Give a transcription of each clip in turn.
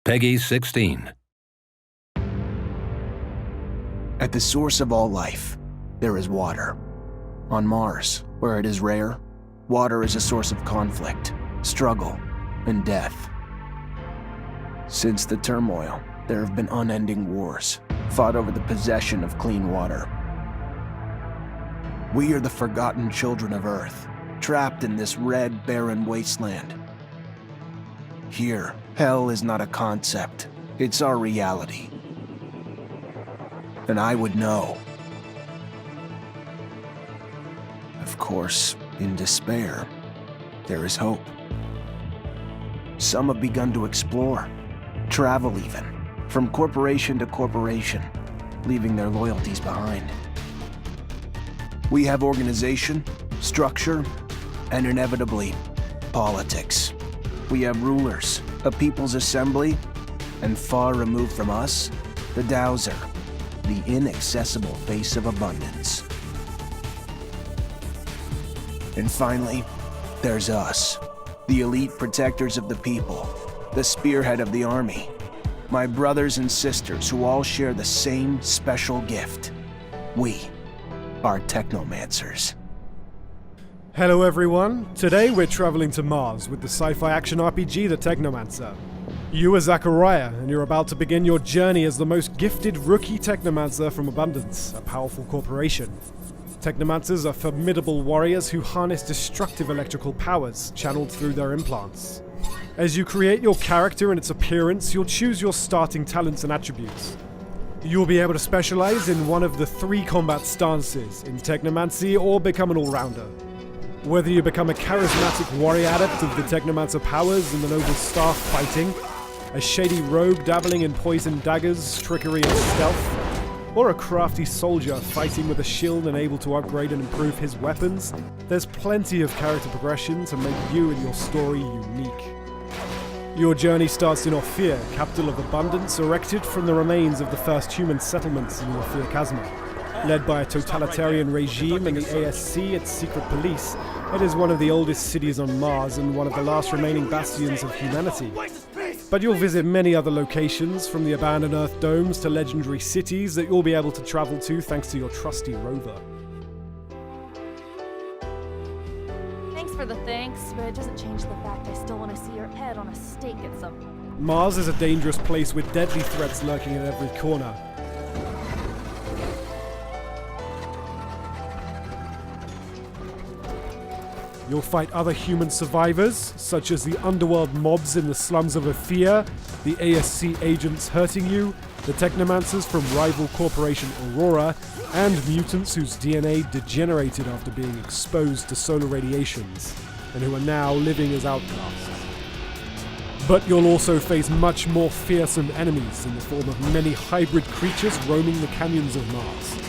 Peggy 16. At the source of all life, there is water. On Mars, where it is rare, water is a source of conflict, struggle, and death. Since the turmoil, there have been unending wars, fought over the possession of clean water. We are the forgotten children of Earth, trapped in this red, barren wasteland. Here, hell is not a concept, it's our reality. And I would know. Of course, in despair, there is hope. Some have begun to explore, travel even, from corporation to corporation, leaving their loyalties behind. We have organization, structure, and inevitably, politics. We have rulers, a people's assembly, and far removed from us, the Dowser, the inaccessible face of abundance. And finally, there's us, the elite protectors of the people, the spearhead of the army, my brothers and sisters who all share the same special gift. We are Technomancers. Hello everyone, today we're traveling to Mars with the sci-fi action RPG The Technomancer. You are Zachariah, and you're about to begin your journey as the most gifted rookie Technomancer from Abundance, a powerful corporation. Technomancers are formidable warriors who harness destructive electrical powers channeled through their implants. As you create your character and its appearance, you'll choose your starting talents and attributes. You'll be able to specialize in one of the 3 combat stances, in Technomancy or become an all-rounder. Whether you become a charismatic warrior adept of the Technomancer powers in the noble staff fighting, a shady rogue dabbling in poison daggers, trickery and stealth, or a crafty soldier fighting with a shield and able to upgrade and improve his weapons, there's plenty of character progression to make you and your story unique. Your journey starts in Ophir, capital of Abundance, erected from the remains of the first human settlements in Ophir Chasma. Led by a totalitarian regime and the ASC, its secret police, it is one of the oldest cities on Mars and one of the last remaining bastions of humanity. But you'll visit many other locations, from the abandoned Earth domes to legendary cities that you'll be able to travel to thanks to your trusty rover. Thanks for the thanks, but it doesn't change the fact I still want to see your head on a stake at some point. Mars is a dangerous place with deadly threats lurking in every corner. You'll fight other human survivors, such as the underworld mobs in the slums of Ophir, the ASC agents hurting you, the Technomancers from rival corporation Aurora, and mutants whose DNA degenerated after being exposed to solar radiations, and who are now living as outcasts. But you'll also face much more fearsome enemies in the form of many hybrid creatures roaming the canyons of Mars.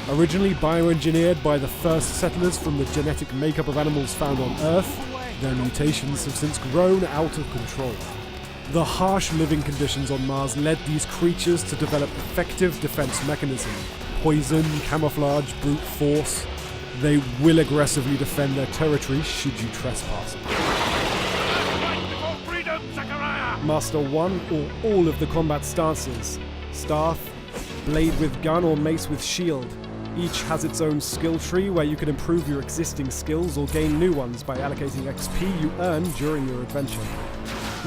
Originally bioengineered by the first settlers from the genetic makeup of animals found on Earth, their mutations have since grown out of control. The harsh living conditions on Mars led these creatures to develop effective defense mechanisms: poison, camouflage, brute force. They will aggressively defend their territory should you trespass. Master one or all of the combat stances: staff, blade with gun, or mace with shield. Each has its own skill tree where you can improve your existing skills or gain new ones by allocating XP you earn during your adventure.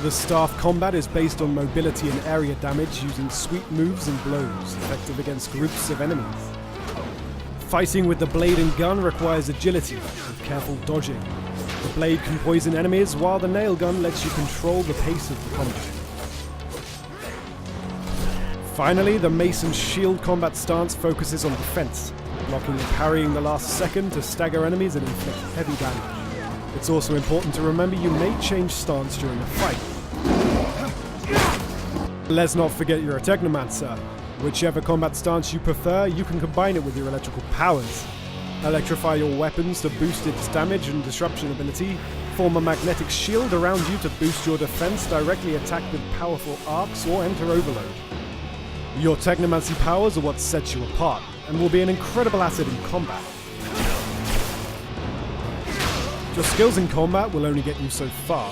The staff combat is based on mobility and area damage using sweep moves and blows, effective against groups of enemies. Fighting with the blade and gun requires agility, with careful dodging. The blade can poison enemies, while the nail gun lets you control the pace of the combat. Finally, the mace and shield combat stance focuses on defense, blocking and parrying the last second to stagger enemies and inflict heavy damage. It's also important to remember you may change stance during the fight. Let's not forget you're a Technomancer. Whichever combat stance you prefer, you can combine it with your electrical powers. Electrify your weapons to boost its damage and disruption ability, form a magnetic shield around you to boost your defense, directly attack with powerful arcs, or enter overload. Your Technomancy powers are what sets you apart, and will be an incredible asset in combat. Your skills in combat will only get you so far.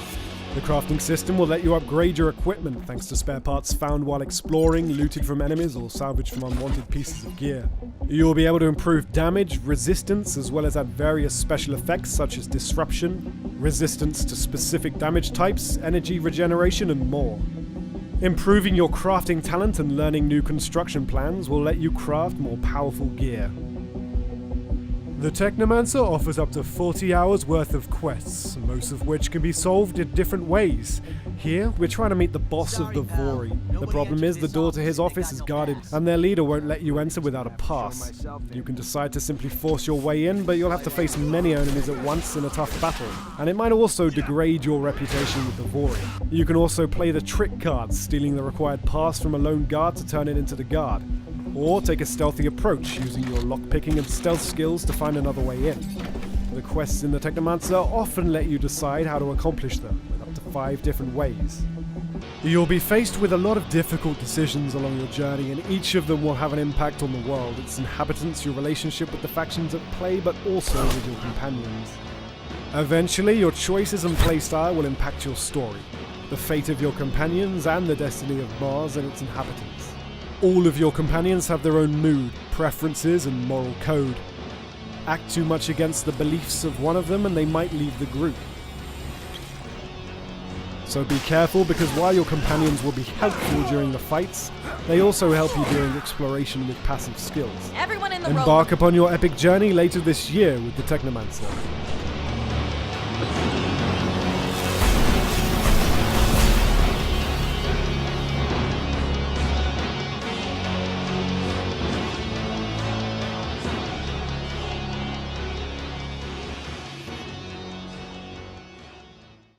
The crafting system will let you upgrade your equipment thanks to spare parts found while exploring, looted from enemies, or salvaged from unwanted pieces of gear. You'll be able to improve damage, resistance, as well as add various special effects such as disruption, resistance to specific damage types, energy regeneration, and more. Improving your crafting talent and learning new construction plans will let you craft more powerful gear. The Technomancer offers up to 40 hours worth of quests, most of which can be solved in different ways. Here, we're trying to meet the boss of the Vori. The problem is the door to his office is guarded, and their leader won't let you enter without a pass. You can decide to simply force your way in, but you'll have to face many enemies at once in a tough battle, and it might also degrade your reputation with the Vori. You can also play the trick card, stealing the required pass from a lone guard to turn it into the guard. Or take a stealthy approach, using your lockpicking and stealth skills to find another way in. The quests in the Technomancer often let you decide how to accomplish them, with up to 5 different ways. You'll be faced with a lot of difficult decisions along your journey, and each of them will have an impact on the world, its inhabitants, your relationship with the factions at play, but also with your companions. Eventually, your choices and playstyle will impact your story, the fate of your companions, and the destiny of Mars and its inhabitants. All of your companions have their own mood, preferences, and moral code. Act too much against the beliefs of one of them and they might leave the group. So be careful, because while your companions will be helpful during the fights, they also help you during exploration with passive skills. Everyone in the Embark upon your epic journey later this year with the Technomancer.